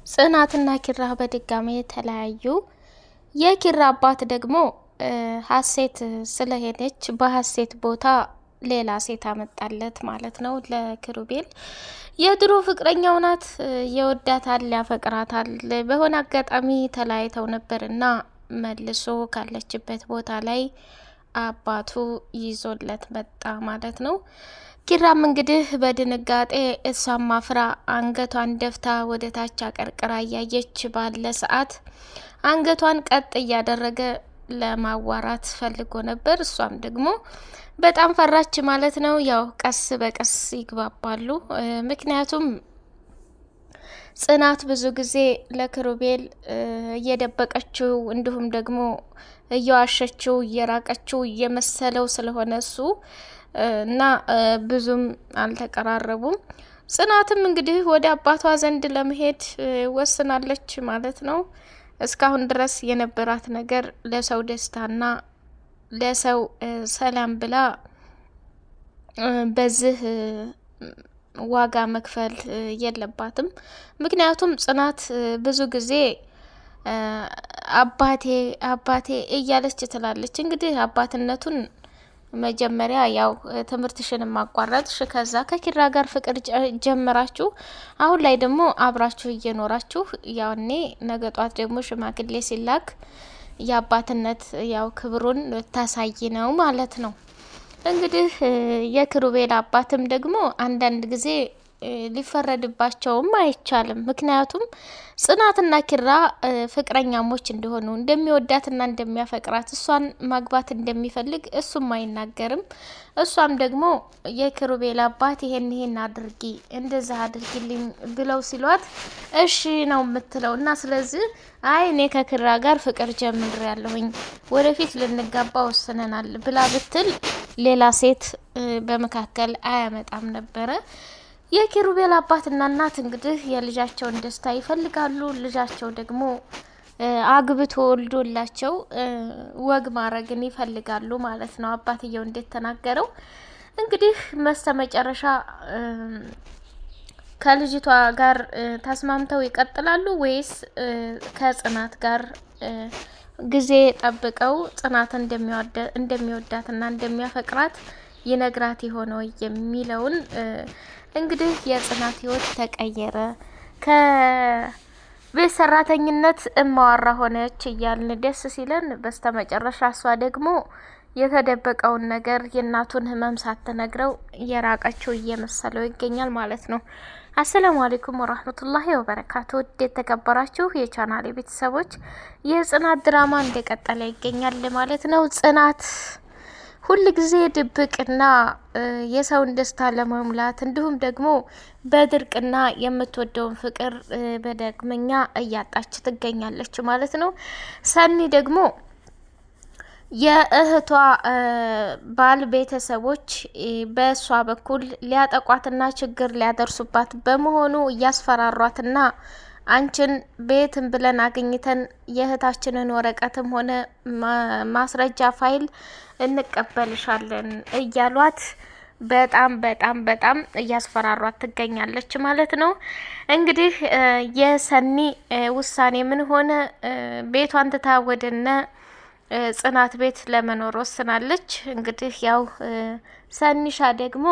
ጽናትና ኪራ በድጋሚ ተለያዩ። የኪራ አባት ደግሞ ሀሴት ስለሄደች በሀሴት ቦታ ሌላ ሴት አመጣለት ማለት ነው ለኪሩቤል። የድሮ ፍቅረኛው ናት፣ የወዳታል፣ ያፈቅራታል። በሆነ አጋጣሚ ተለያይተው ነበርና መልሶ ካለችበት ቦታ ላይ አባቱ ይዞለት መጣ ማለት ነው። ኪራም እንግዲህ በድንጋጤ እሷም ማፍራ አንገቷን ደፍታ ወደ ታች አቀርቅራ እያየች ባለ ሰዓት አንገቷን ቀጥ እያደረገ ለማዋራት ፈልጎ ነበር። እሷም ደግሞ በጣም ፈራች ማለት ነው። ያው ቀስ በቀስ ይግባባሉ። ምክንያቱም ጽናት ብዙ ጊዜ ለኪሩቤል እየደበቀችው እንዲሁም ደግሞ እየዋሸችው እየራቀችው እየመሰለው ስለሆነ እሱ እና ብዙም አልተቀራረቡም። ጽናትም እንግዲህ ወደ አባቷ ዘንድ ለመሄድ ወስናለች ማለት ነው። እስካሁን ድረስ የነበራት ነገር ለሰው ደስታና ለሰው ሰላም ብላ በዚህ ዋጋ መክፈል የለባትም። ምክንያቱም ጽናት ብዙ ጊዜ አባቴ አባቴ እያለች ትላለች። እንግዲህ አባትነቱን መጀመሪያ ያው ትምህርትሽን ማቋረጥሽ፣ ከዛ ከኪራ ጋር ፍቅር ጀመራችሁ፣ አሁን ላይ ደግሞ አብራችሁ እየኖራችሁ ያኔ ነገ ጧት ደግሞ ሽማግሌ ሲላክ የአባትነት ያው ክብሩን ታሳይ ነው ማለት ነው። እንግዲህ የኪሩቤል አባትም ደግሞ አንዳንድ ጊዜ ሊፈረድባቸውም አይቻልም። ምክንያቱም ጽናትና ኪራ ፍቅረኛሞች እንደሆኑ እንደሚወዳትና እንደሚያፈቅራት እሷን ማግባት እንደሚፈልግ እሱም አይናገርም። እሷም ደግሞ የኪሩቤል አባት ይሄን አድርጊ እንደዛ አድርጊልኝ ብለው ሲሏት እሺ ነው የምትለው እና ስለዚህ አይ እኔ ከኪራ ጋር ፍቅር ጀምሬያለሁኝ ወደፊት ልንጋባ ወስነናል ብላ ብትል ሌላ ሴት በመካከል አያመጣም ነበረ። የኪሩቤል አባትና እናት እንግዲህ የልጃቸውን ደስታ ይፈልጋሉ። ልጃቸው ደግሞ አግብቶ ወልዶላቸው ወግ ማድረግን ይፈልጋሉ ማለት ነው። አባትየው እንዴት ተናገረው እንግዲህ መስተመጨረሻ ከልጅቷ ጋር ተስማምተው ይቀጥላሉ ወይስ ከጽናት ጋር ጊዜ ጠብቀው ጽናት እንደሚወዳትና እንደሚያፈቅራት ይነግራት ይሆነው የሚለውን እንግዲህ የጽናት ህይወት ተቀየረ። ከቤት ሰራተኝነት እማዋራ ሆነች እያልን ደስ ሲለን በስተመጨረሻ እሷ ደግሞ የተደበቀውን ነገር የእናቱን ህመም ሳትነግረው እየራቀችው እየመሰለው ይገኛል ማለት ነው። አሰላሙ አለይኩም ወራህመቱላሂ ወበረካቱ። ውድ የተከበራችሁ የቻናሌ ቤተሰቦች የጽናት ድራማ እንደቀጠለ ይገኛል ማለት ነው። ጽናት ሁል ጊዜ ድብቅና የሰውን ደስታ ለመሙላት እንዲሁም ደግሞ በድርቅና የምትወደውን ፍቅር በዳግመኛ እያጣች ትገኛለች ማለት ነው። ሰኒ ደግሞ የእህቷ ባል ቤተሰቦች በእሷ በኩል ሊያጠቋትና ችግር ሊያደርሱባት በመሆኑ እያስፈራሯትና አንቺን ቤትም ብለን አግኝተን የእህታችንን ወረቀትም ሆነ ማስረጃ ፋይል እንቀበልሻለን እያሏት በጣም እያስፈራሯት ትገኛለች ማለት ነው። እንግዲህ የሰኒ ውሳኔ ምን ሆነ? ቤቷን ትታ ወደነ ጽናት ቤት ለመኖር ወስናለች። እንግዲህ ያው ሰኒሻ ደግሞ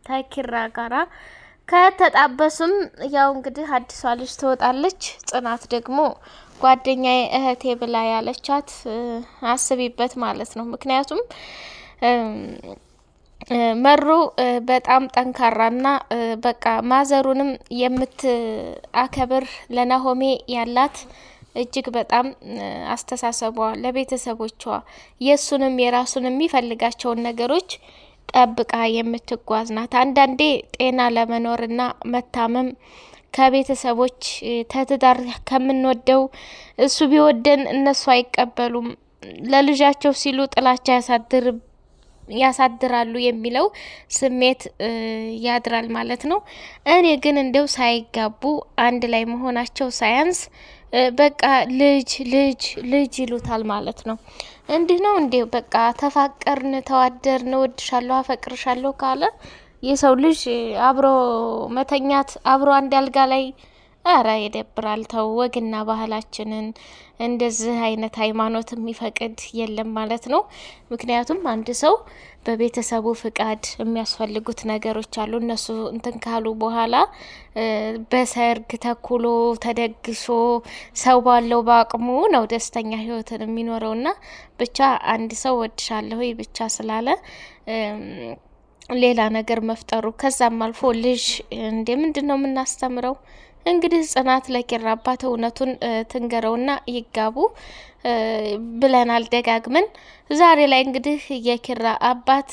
ተኪራ ጋራ ከተጣበሱም ያው እንግዲህ አዲሷ ልጅ ትወጣለች። ጽናት ደግሞ ጓደኛዬ እህቴ ብላ ያለቻት አስቢበት ማለት ነው። ምክንያቱም መሩ በጣም ጠንካራና በቃ ማዘሩንም የምትአከብር ለናሆሜ ያላት እጅግ በጣም አስተሳሰቧ ለቤተሰቦቿ የሱንም የራሱንም የሚፈልጋቸውን ነገሮች ጠብቃ የምትጓዝ ናት። አንዳንዴ ጤና ለመኖርና መታመም ከቤተሰቦች ተትዳር ከምንወደው እሱ ቢወደን እነሱ አይቀበሉም ለልጃቸው ሲሉ ጥላቻ ያሳድራሉ የሚለው ስሜት ያድራል ማለት ነው። እኔ ግን እንደው ሳይጋቡ አንድ ላይ መሆናቸው ሳያንስ በቃ ልጅ ይሉታል ማለት ነው። እንዲህ ነው እንዴ? በቃ ተፋቀርን፣ ተዋደርን፣ እወድሻለሁ፣ አፈቅርሻለሁ ካለ የሰው ልጅ አብሮ መተኛት አብሮ አንድ አልጋ ላይ አረ ይደብራል። ተው ወግና ባህላችንን እንደዚህ አይነት ሃይማኖት የሚፈቅድ የለም ማለት ነው። ምክንያቱም አንድ ሰው በቤተሰቡ ፍቃድ የሚያስፈልጉት ነገሮች አሉ። እነሱ እንትን ካሉ በኋላ በሰርግ ተኩሎ ተደግሶ ሰው ባለው በአቅሙ ነው ደስተኛ ህይወትን የሚኖረውና ብቻ አንድ ሰው ወድሻለሁ ብቻ ስላለ ሌላ ነገር መፍጠሩ ከዛም አልፎ ልጅ እንደ ምንድነው የምናስተምረው? እንግዲህ ጽናት ለኪራ አባት እውነቱን ትንገረውና ይጋቡ ብለናል ደጋግመን። ዛሬ ላይ እንግዲህ የኪራ አባት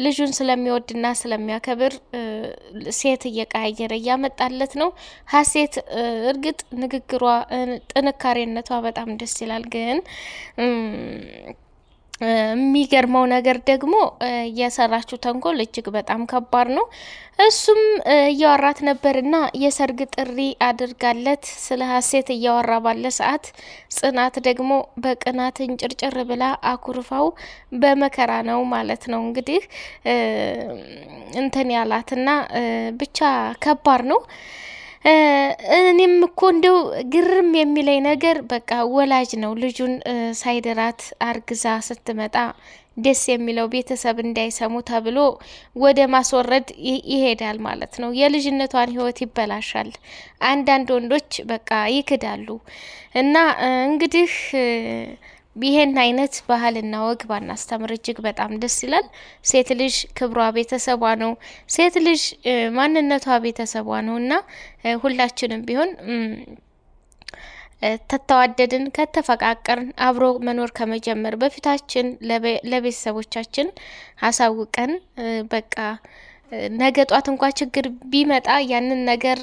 ልጁን ስለሚወድና ስለሚያከብር ሴት እየቀያየረ እያመጣለት ነው። ሀሴት እርግጥ ንግግሯ ጥንካሬነቷ በጣም ደስ ይላል ግን የሚገርመው ነገር ደግሞ የሰራችው ተንኮል እጅግ በጣም ከባድ ነው። እሱም እያወራት ነበርና የሰርግ ጥሪ አድርጋለት ስለ ሀሴት እያወራ ባለ ሰዓት ጽናት ደግሞ በቅናት እንጭርጭር ብላ አኩርፋው በመከራ ነው ማለት ነው እንግዲህ እንትን ያላትና ብቻ ከባድ ነው። እኔም እኮ እንደው ግርም የሚለኝ ነገር በቃ ወላጅ ነው ልጁን ሳይድራት አርግዛ ስትመጣ ደስ የሚለው ቤተሰብ እንዳይሰሙ ተብሎ ወደ ማስወረድ ይሄዳል ማለት ነው። የልጅነቷን ህይወት ይበላሻል። አንዳንድ ወንዶች በቃ ይክዳሉ። እና እንግዲህ ይሄን አይነት ባህልና ወግ ባናስተምር እጅግ በጣም ደስ ይላል። ሴት ልጅ ክብሯ ቤተሰቧ ነው። ሴት ልጅ ማንነቷ ቤተሰቧ ነው እና ሁላችንም ቢሆን ተተዋደድን ከተፈቃቀርን አብሮ መኖር ከመጀመር በፊታችን ለቤተሰቦቻችን አሳውቀን በቃ ነገ ጧት እንኳን ችግር ቢመጣ ያንን ነገር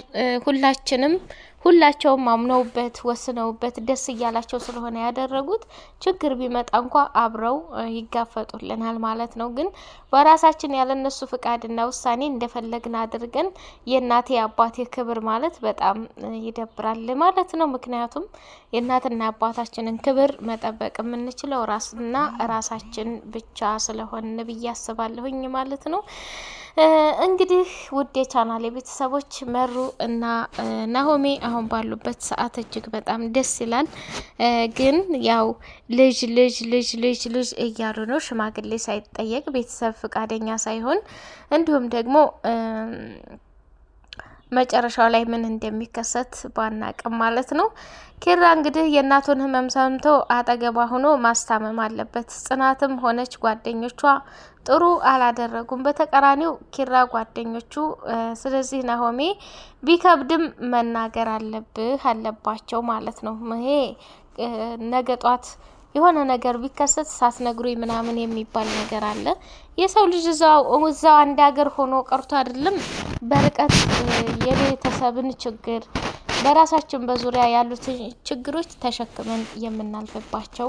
ሁላቸውም አምነውበት ወስነውበት ደስ እያላቸው ስለሆነ ያደረጉት ችግር ቢመጣ እንኳን አብረው ይጋፈጡልናል ማለት ነው። ግን በራሳችን ያለነሱ ፍቃድና ውሳኔ እንደፈለግን አድርገን የእናቴ አባቴ ክብር ማለት በጣም ይደብራል ማለት ነው። ምክንያቱም የእናትና አባታችንን ክብር መጠበቅ የምንችለው ራስና ራሳችን ብቻ ስለሆነ ብዬ አስባለሁኝ ማለት ነው። እንግዲህ ውድ የቻናሌ ቤተሰቦች መሩ እና ናሆሜ አሁን ባሉበት ሰዓት እጅግ በጣም ደስ ይላል። ግን ያው ልጅ እያሉ ነው። ሽማግሌ ሳይጠየቅ ቤተሰብ ፍቃደኛ ሳይሆን እንዲሁም ደግሞ መጨረሻው ላይ ምን እንደሚከሰት ባናቅም ማለት ነው። ኪራ እንግዲህ የእናቱን ህመም ሰምቶ አጠገቧ ሆኖ ማስታመም አለበት። ጽናትም ሆነች ጓደኞቿ ጥሩ አላደረጉም። በተቃራኒው ኪራ ጓደኞቹ ስለዚህ ናሆሜ ቢከብድም መናገር አለባቸው ማለት ነው። ይሄ ነገ ጧት የሆነ ነገር ቢከሰት ሳትነግሩኝ ምናምን የሚባል ነገር አለ። የሰው ልጅ እዛው አንድ ሀገር ሆኖ ቀርቶ አይደለም በርቀት የቤተሰብን ችግር በራሳችን በዙሪያ ያሉትን ችግሮች ተሸክመን የምናልፍባቸው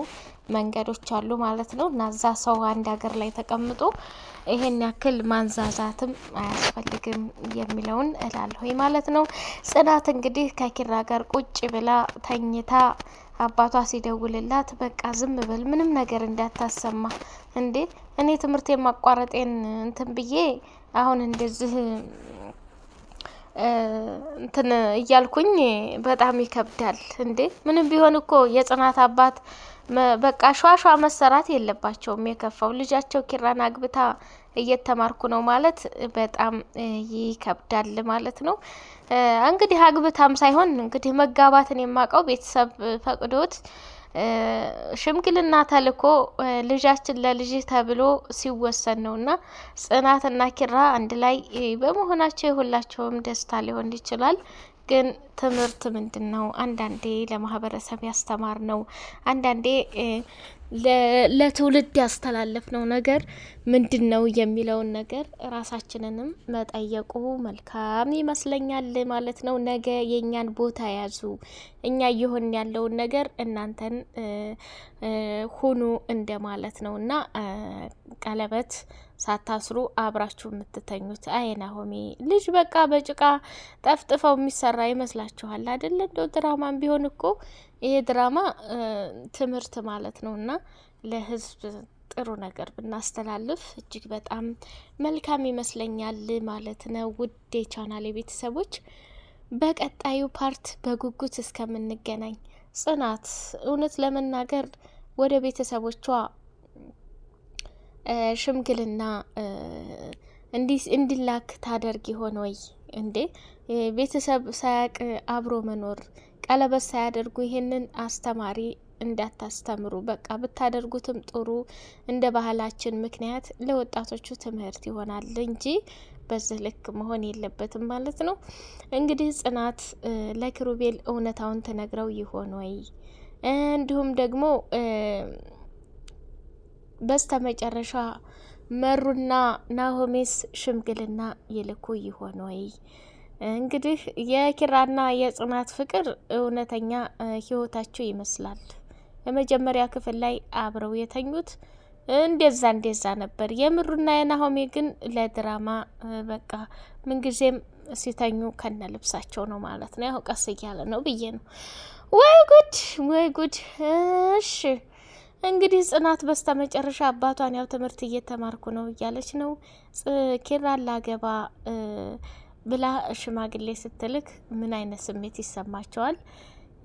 መንገዶች አሉ ማለት ነው። እና እዛ ሰው አንድ ሀገር ላይ ተቀምጦ ይሄን ያክል ማንዛዛትም አያስፈልግም የሚለውን እላለሁ ማለት ነው። ጽናት እንግዲህ ከኪራ ጋር ቁጭ ብላ ተኝታ አባቷ ሲደውልላት በቃ ዝም በል ምንም ነገር እንዳታሰማ እንዴ እኔ ትምህርት የማቋረጤን እንትን ብዬ አሁን እንደዚህ እንትን እያልኩኝ በጣም ይከብዳል እንዴ ምንም ቢሆን እኮ የጽናት አባት በቃ ሿሿ መሰራት የለባቸውም። የከፋው ልጃቸው ኪራን አግብታ እየተማርኩ ነው ማለት በጣም ይከብዳል ማለት ነው። እንግዲህ አግብታም ሳይሆን እንግዲህ መጋባትን የማውቀው ቤተሰብ ፈቅዶት ሽምግልና ተልኮ ልጃችን ለልጅ ተብሎ ሲወሰን ነውና ጽናትና ኪራ አንድ ላይ በመሆናቸው የሁላቸውም ደስታ ሊሆን ይችላል። ግን ትምህርት ምንድነው? አንዳንዴ ለማህበረሰብ ያስተማር ነው፣ አንዳንዴ ለትውልድ ያስተላለፍነው ነገር ምንድነው የሚለውን ነገር ራሳችንንም መጠየቁ መልካም ይመስለኛል ማለት ነው። ነገ የኛን ቦታ ያዙ፣ እኛ እየሆን ያለውን ነገር እናንተን ሁኑ እንደማለት ነውና ቀለበት ሳታስሩ አብራችሁ የምትተኙት አይ ናሆሜ ልጅ በቃ በጭቃ ጠፍጥፈው የሚሰራ ይመስላችኋል አይደል? እንደው ድራማም ቢሆን እኮ ይሄ ድራማ ትምህርት ማለት ነውና ለህዝብ ጥሩ ነገር ብናስተላልፍ እጅግ በጣም መልካም ይመስለኛል ማለት ነው። ውድ የቻናሌ ቤተሰቦች በቀጣዩ ፓርት በጉጉት እስከምንገናኝ ጽናት እውነት ለመናገር ወደ ቤተሰቦቿ ሽምግልና እንዲላክ ታደርግ ይሆን ወይ እንዴ? ቤተሰብ ሳያቅ አብሮ መኖር ቀለበት ሳያደርጉ ይሄንን አስተማሪ እንዳታስተምሩ በቃ ብታደርጉትም ጥሩ እንደ ባህላችን ምክንያት ለወጣቶቹ ትምህርት ይሆናል እንጂ በዚህ ልክ መሆን የለበትም ማለት ነው። እንግዲህ ጽናት ለኪሩቤል እውነታውን ተነግረው ይሆን ወይ እንዲሁም ደግሞ በስተመጨረሻ መሩና ናሆሜስ ሽምግልና ይልኩ ይሆን ወይ? እንግዲህ የኪራና የጽናት ፍቅር እውነተኛ ህይወታቸው ይመስላል። የመጀመሪያ ክፍል ላይ አብረው የተኙት እንደዛ ነበር። የምሩና የናሆሜ ግን ለድራማ በቃ ምንጊዜም ሲተኙ ከነ ልብሳቸው ነው ማለት ነው። ያው ቀስ እያለ ነው ብዬ ነው። ወይ ጉድ! እሺ እንግዲህ ጽናት በስተመጨረሻ አባቷን ያው ትምህርት እየተማርኩ ነው እያለች ነው። ኪራን ላገባ ብላ ሽማግሌ ስትልክ ምን አይነት ስሜት ይሰማቸዋል?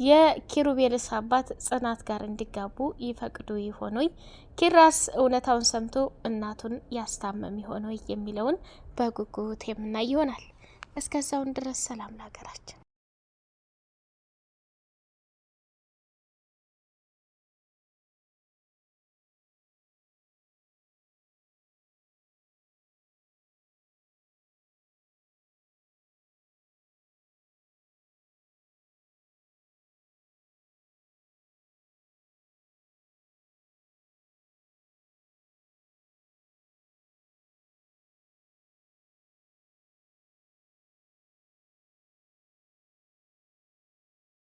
የኪሩቤልስ አባት ጽናት ጋር እንዲጋቡ ይፈቅዱ ይሆን? ኪራስ እውነታውን ሰምቶ እናቱን ያስታመም ይሆን የሚለውን በጉጉት የምናይ ይሆናል። እስከዛውን ድረስ ሰላም ለሀገራችን።